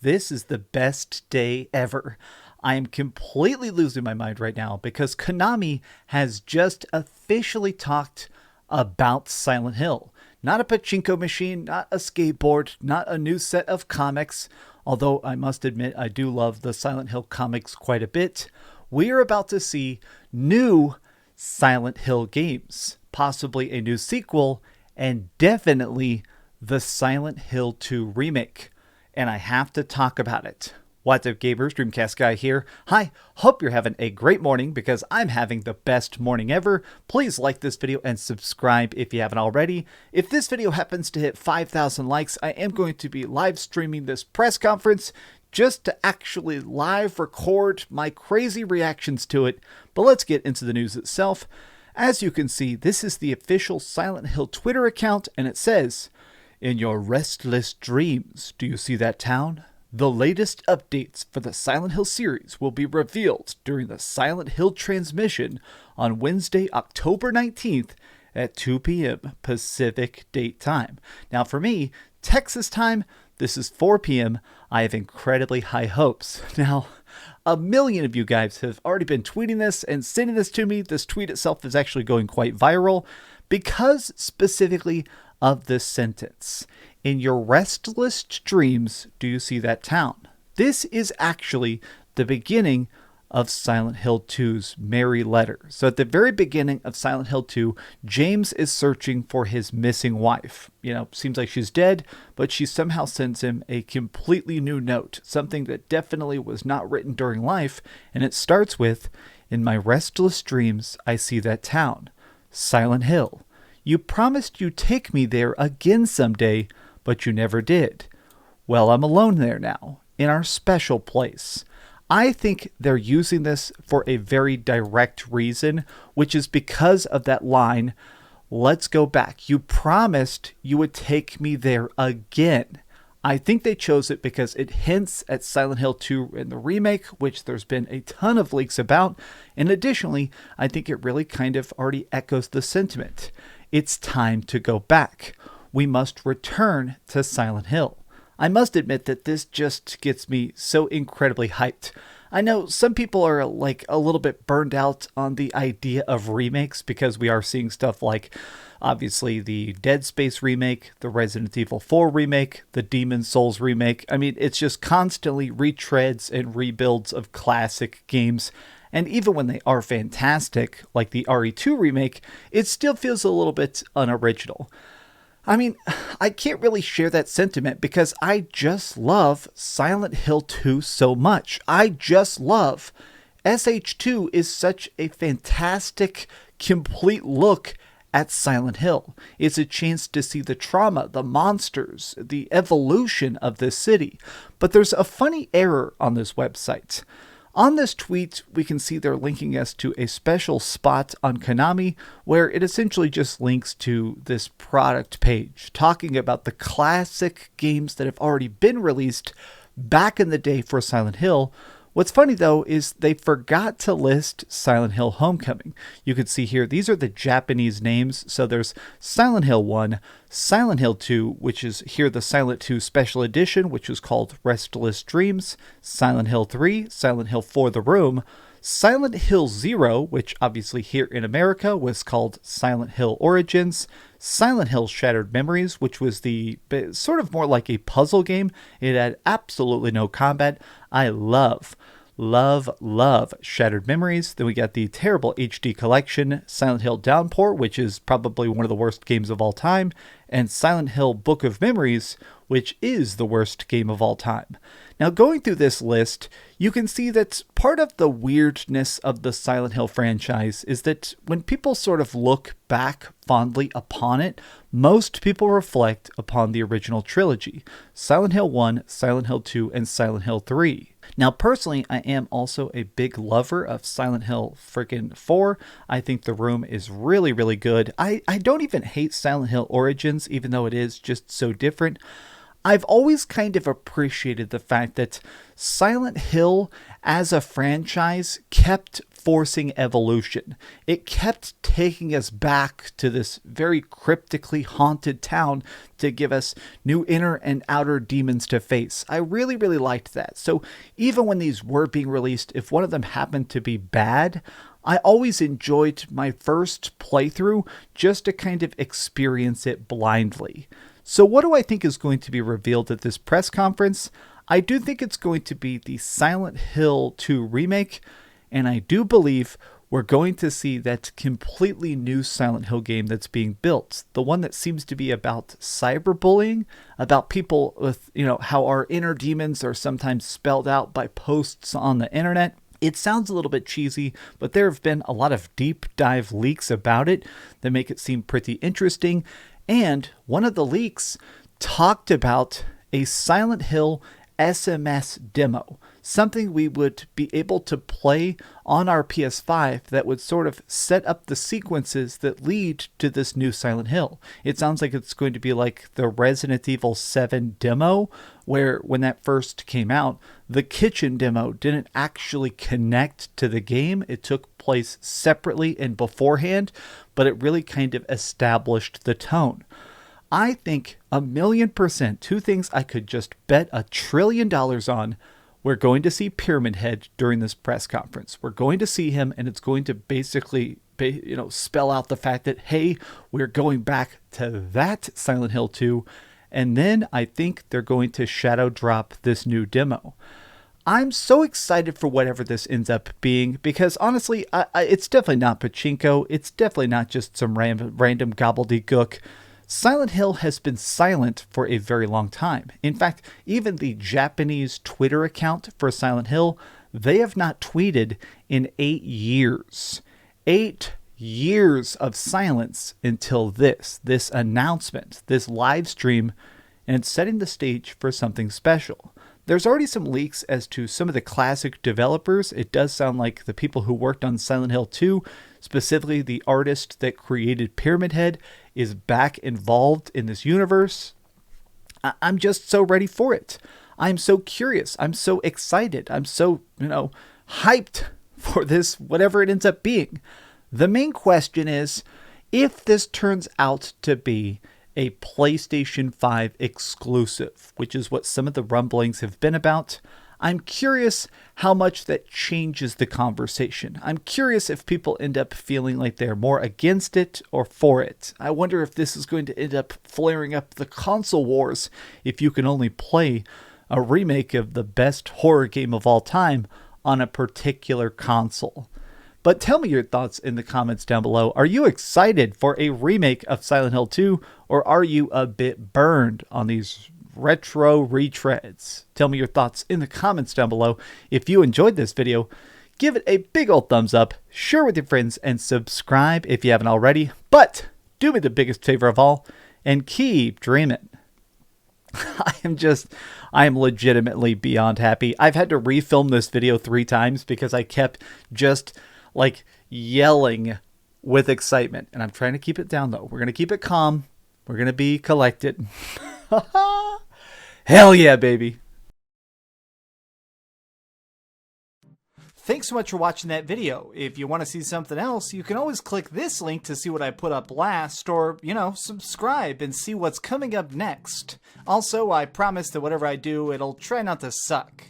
This is the best day ever. I am completely losing my mind right now because Konami has just officially talked about Silent Hill. Not a pachinko machine, not a skateboard, not a new set of comics, although I must admit I do love the Silent Hill comics quite a bit. We are about to see new Silent Hill games, possibly a new sequel, and definitely the Silent Hill 2 remake. And I have to talk about it. What's up, gamers? DreamcastGuy here. Hi, hope you're having a great morning because I'm having the best morning ever. Please like this video and subscribe if you haven't already. If this video happens to hit 5,000 likes, I am going to be live streaming this press conference just to actually live record my crazy reactions to it. But let's get into the news itself. As you can see, this is the official Silent Hill Twitter account, and it says, "In your restless dreams, do you see that town? The latest updates for the Silent Hill series will be revealed during the Silent Hill transmission on Wednesday, October 19th at 2 p.m. Pacific Date Time." Now for me, Texas time, this is 4 p.m. I have incredibly high hopes. Now, a million of you guys have already been tweeting this and sending this to me. This tweet itself is actually going quite viral because specifically of this sentence. "In your restless dreams, do you see that town?" This is actually the beginning of Silent Hill 2's Merry Letter. So at the very beginning of Silent Hill 2, James is searching for his missing wife. Seems like she's dead, but she somehow sends him a completely new note, something that definitely was not written during life, and it starts with, "In my restless dreams, I see that town. Silent Hill. You promised you'd take me there again someday, but you never did. Well, I'm alone there now, in our special place." I think they're using this for a very direct reason, which is because of that line, "Let's go back. You promised you would take me there again." I think they chose it because it hints at Silent Hill 2 in the remake, which there's been a ton of leaks about. And additionally, I think it really kind of already echoes the sentiment. It's time to go back. We must return to Silent Hill. I must admit that this just gets me so incredibly hyped. I know some people are like a little bit burned out on the idea of remakes because we are seeing stuff like obviously the Dead Space remake, the Resident Evil 4 remake, the Demon's Souls remake. I mean, it's just constantly retreads and rebuilds of classic games. And even when they are fantastic, like the RE2 remake, it still feels a little bit unoriginal. I mean, I can't really share that sentiment because I just love Silent Hill 2 so much. I just love SH2 is such a fantastic, complete look at Silent Hill. It's a chance to see the trauma, the monsters, the evolution of this city. But there's a funny error on this website. On this tweet, we can see they're linking us to a special spot on Konami where it essentially just links to this product page talking about the classic games that have already been released back in the day for Silent Hill. What's funny though is they forgot to list Silent Hill Homecoming. You can see here, these are the Japanese names. So there's Silent Hill 1, Silent Hill 2, which is here the Silent 2 Special Edition, which was called Restless Dreams, Silent Hill 3, Silent Hill 4 The Room, Silent Hill 0, which obviously here in America was called Silent Hill Origins, Silent Hill Shattered Memories, which was the sort of more like a puzzle game. It had absolutely no combat. I love Shattered Memories. Then we got the terrible HD collection, Silent Hill Downpour, which is probably one of the worst games of all time, and Silent Hill Book of Memories, which is the worst game of all time. Now, going through this list, you can see that part of the weirdness of the Silent Hill franchise is that when people sort of look back fondly upon it, most people reflect upon the original trilogy, Silent Hill 1, Silent Hill 2, and Silent Hill 3. Now, personally, I am also a big lover of Silent Hill freaking 4. I think The Room is really, really good. I don't even hate Silent Hill Origins, even though it is just so different. I've always kind of appreciated the fact that Silent Hill as a franchise kept forcing evolution. It kept taking us back to this very cryptically haunted town to give us new inner and outer demons to face. I really, really liked that. So even when these were being released, if one of them happened to be bad, I always enjoyed my first playthrough just to kind of experience it blindly. So what do I think is going to be revealed at this press conference? I do think it's going to be the Silent Hill 2 remake, and I do believe we're going to see that completely new Silent Hill game that's being built. The one that seems to be about cyberbullying, about people with, how our inner demons are sometimes spelled out by posts on the internet. It sounds a little bit cheesy, but there have been a lot of deep dive leaks about it that make it seem pretty interesting. And one of the leaks talked about a Silent Hill SMS demo, something we would be able to play on our PS5 that would sort of set up the sequences that lead to this new Silent Hill. It sounds like it's going to be like the Resident Evil 7 demo, where when that first came out, the kitchen demo didn't actually connect to the game. It took place separately and beforehand, but it really kind of established the tone. I think 1,000,000%, two things I could just bet $1 trillion on. We're going to see Pyramid Head during this press conference. We're going to see him, and it's going to basically, spell out the fact that, hey, we're going back to that Silent Hill 2. And then I think they're going to shadow drop this new demo. I'm so excited for whatever this ends up being, because honestly, it's definitely not pachinko. It's definitely not just some random gobbledygook. Silent Hill has been silent for a very long time. In fact, even the Japanese Twitter account for Silent Hill, they have not tweeted in 8 years. 8 years of silence until this announcement, this live stream, and it's setting the stage for something special. There's already some leaks as to some of the classic developers. It does sound like the people who worked on Silent Hill 2, specifically the artist that created Pyramid Head, is back involved in this universe. I'm just so ready for it. I'm so curious. I'm so excited. I'm so, hyped for this, whatever it ends up being. The main question is, if this turns out to be a PlayStation 5 exclusive, which is what some of the rumblings have been about, I'm curious how much that changes the conversation. I'm curious if people end up feeling like they're more against it or for it. I wonder if this is going to end up flaring up the console wars if you can only play a remake of the best horror game of all time on a particular console. But tell me your thoughts in the comments down below. Are you excited for a remake of Silent Hill 2, or are you a bit burned on these retro retreads? Tell me your thoughts in the comments down below. If you enjoyed this video, give it a big old thumbs up, share with your friends, and subscribe if you haven't already. But do me the biggest favor of all, and keep dreaming. I am legitimately beyond happy. I've had to refilm this video 3 times because I kept just yelling with excitement. And I'm trying to keep it down though. We're going to keep it calm. We're going to be collected. Hell yeah, baby. Thanks so much for watching that video. If you want to see something else, you can always click this link to see what I put up last, or, subscribe and see what's coming up next. Also, I promise that whatever I do, it'll try not to suck.